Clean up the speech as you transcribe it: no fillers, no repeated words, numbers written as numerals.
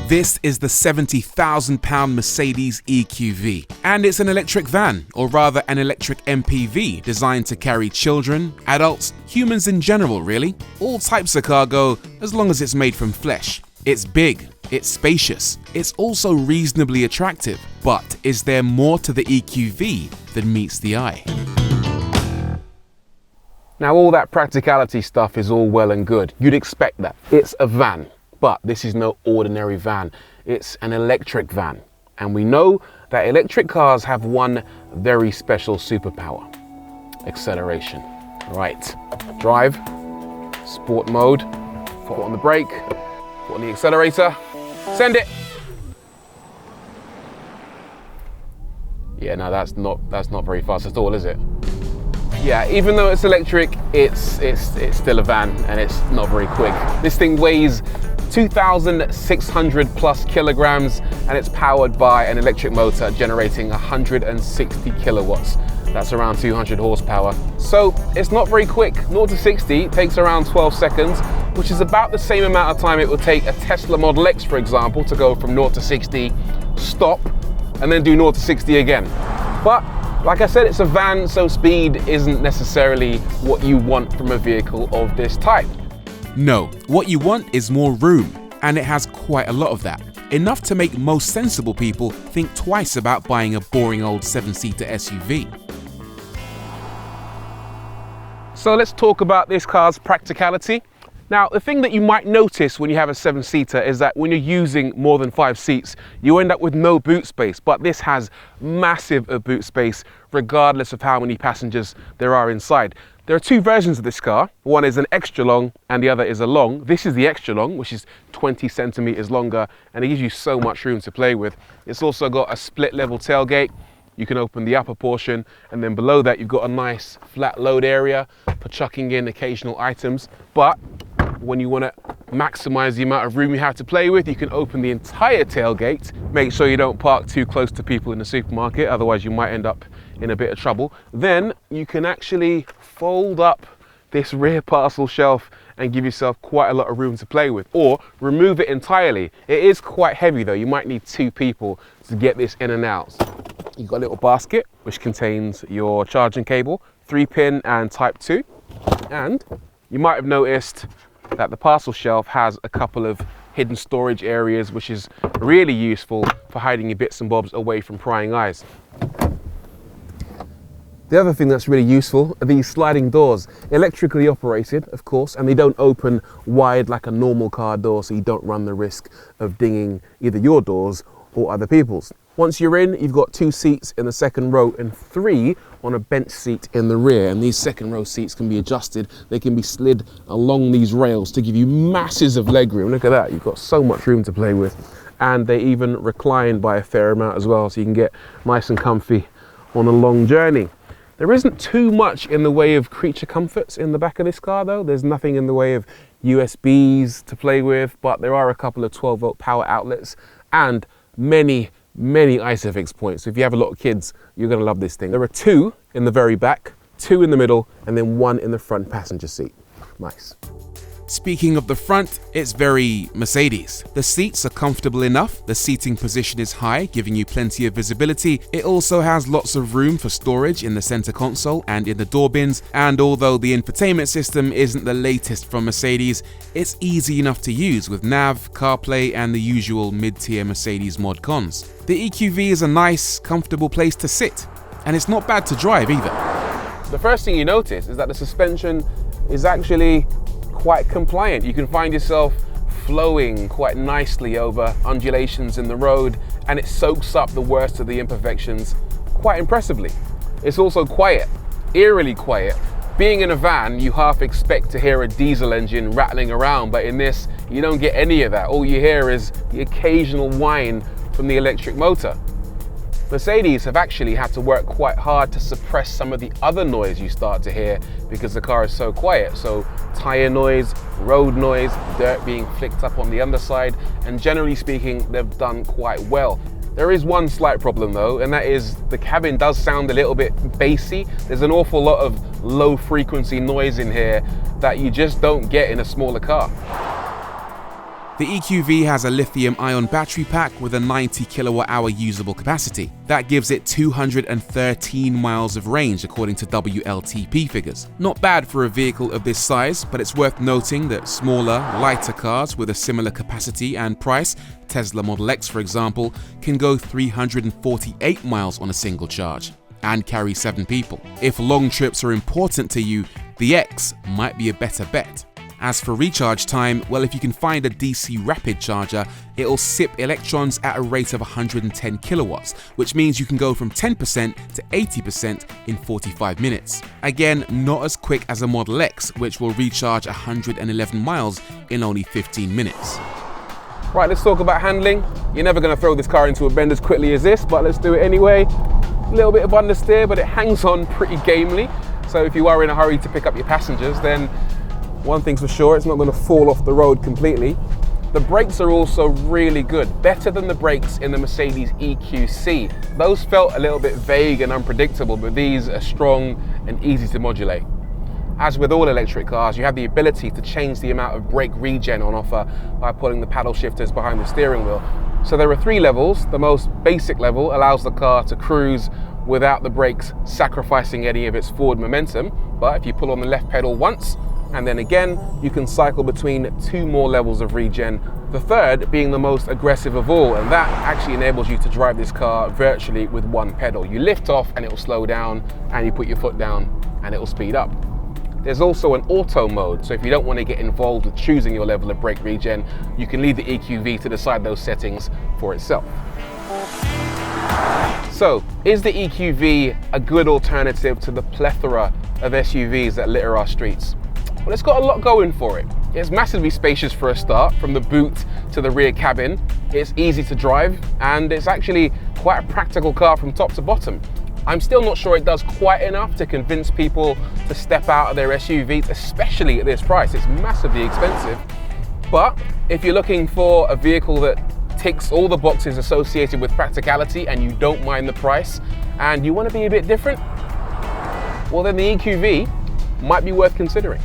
This is the £70,000 Mercedes EQV, and it's an electric van, or rather an electric MPV, designed to carry children, adults, humans in general really, all types of cargo as long as it's made from flesh. It's big, it's spacious, it's also reasonably attractive, but is there more to the EQV than meets the eye? Now all that practicality stuff is all well and good. You'd expect that. It's a van. But this is no ordinary van, it's an electric van. And we know that electric cars have one very special superpower: acceleration. Right, drive, sport mode, foot on the brake, foot on the accelerator, send it. Yeah, no, that's not very fast at all, is it? Yeah, even though it's electric, it's still a van and it's not very quick. This thing weighs 2,600 plus kilograms and it's powered by an electric motor generating 160 kilowatts. That's around 200 horsepower. So it's not very quick. 0 to 60 takes around 12 seconds, which is about the same amount of time it would take a Tesla Model X, for example, to go from 0 to 60, stop, and then do 0 to 60 again. But like I said, it's a van, so speed isn't necessarily what you want from a vehicle of this type. No, what you want is more room, and it has quite a lot of that. Enough to make most sensible people think twice about buying a boring old 7-seater SUV. So let's talk about this car's practicality. Now, the thing that you might notice when you have a 7-seater is that when you're using more than 5 seats, you end up with no boot space, but this has massive boot space regardless of how many passengers there are inside. There are 2 versions of this car. One is an extra long and the other is a long. This is the extra long, which is 20 centimeters longer, and it gives you so much room to play with. It's also got a split level tailgate. You can open the upper portion, and then below that you've got a nice flat load area for chucking in occasional items. But when you want to maximize the amount of room you have to play with, you can open the entire tailgate. Make sure you don't park too close to people in the supermarket, otherwise you might end up in a bit of trouble. Then you can actually fold up this rear parcel shelf and give yourself quite a lot of room to play with, or remove it entirely. It is quite heavy though. You might need 2 people to get this in and out. You've got a little basket which contains your charging cable, 3-pin and Type 2. And you might have noticed that the parcel shelf has a couple of hidden storage areas, which is really useful for hiding your bits and bobs away from prying eyes. The other thing that's really useful are these sliding doors, electrically operated, of course, and they don't open wide like a normal car door, so you don't run the risk of dinging either your doors or other people's. Once you're in, you've got 2 seats in the second row and 3 on a bench seat in the rear, and these second row seats can be adjusted. They can be slid along these rails to give you masses of legroom. Look at that, you've got so much room to play with. And they even recline by a fair amount as well, so you can get nice and comfy on a long journey. There isn't too much in the way of creature comforts in the back of this car though. There's nothing in the way of USBs to play with, but there are a couple of 12-volt power outlets and many ISOFIX points. So if you have a lot of kids, you're gonna love this thing. There are 2 in the very back, 2 in the middle, and then 1 in the front passenger seat. Nice. Speaking of the front, it's very Mercedes. The seats are comfortable enough, the seating position is high, giving you plenty of visibility. It also has lots of room for storage in the center console and in the door bins, and although the infotainment system isn't the latest from Mercedes, it's easy enough to use with nav, CarPlay, and the usual mid-tier Mercedes mod cons. The EQV is a nice, comfortable place to sit, and it's not bad to drive either. The first thing you notice is that the suspension is actually quite compliant. You can find yourself flowing quite nicely over undulations in the road, and it soaks up the worst of the imperfections quite impressively. It's also quiet, eerily quiet. Being in a van, you half expect to hear a diesel engine rattling around, but in this, you don't get any of that. All you hear is the occasional whine from the electric motor. Mercedes have actually had to work quite hard to suppress some of the other noise you start to hear because the car is so quiet. So tire noise, road noise, dirt being flicked up on the underside, and generally speaking, they've done quite well. There is one slight problem though, and that is the cabin does sound a little bit bassy. There's an awful lot of low frequency noise in here that you just don't get in a smaller car. The EQV has a lithium-ion battery pack with a 90 kilowatt-hour usable capacity. That gives it 213 miles of range according to WLTP figures. Not bad for a vehicle of this size, but it's worth noting that smaller, lighter cars with a similar capacity and price, Tesla Model X for example, can go 348 miles on a single charge and carry 7 people. If long trips are important to you, the X might be a better bet. As for recharge time, well, if you can find a DC rapid charger, it'll sip electrons at a rate of 110 kilowatts, which means you can go from 10% to 80% in 45 minutes. Again, not as quick as a Model X, which will recharge 111 miles in only 15 minutes. Right, let's talk about handling. You're never going to throw this car into a bend as quickly as this, but let's do it anyway. A little bit of understeer, but it hangs on pretty gamely. So if you are in a hurry to pick up your passengers, then one thing's for sure, it's not going to fall off the road completely. The brakes are also really good, better than the brakes in the Mercedes EQC. Those felt a little bit vague and unpredictable, but these are strong and easy to modulate. As with all electric cars, you have the ability to change the amount of brake regen on offer by pulling the paddle shifters behind the steering wheel. So there are 3 levels. The most basic level allows the car to cruise without the brakes sacrificing any of its forward momentum, but if you pull on the left pedal once, and then again, you can cycle between 2 more levels of regen, the third being the most aggressive of all, and that actually enables you to drive this car virtually with 1 pedal. You lift off and it will slow down, and you put your foot down and it will speed up. There's also an auto mode, so if you don't want to get involved with choosing your level of brake regen, you can leave the EQV to decide those settings for itself. So, is the EQV a good alternative to the plethora of SUVs that litter our streets? Well, it's got a lot going for it. It's massively spacious for a start, from the boot to the rear cabin. It's easy to drive, and it's actually quite a practical car from top to bottom. I'm still not sure it does quite enough to convince people to step out of their SUVs, especially at this price. It's massively expensive. But if you're looking for a vehicle that ticks all the boxes associated with practicality and you don't mind the price and you want to be a bit different, well then the EQV might be worth considering.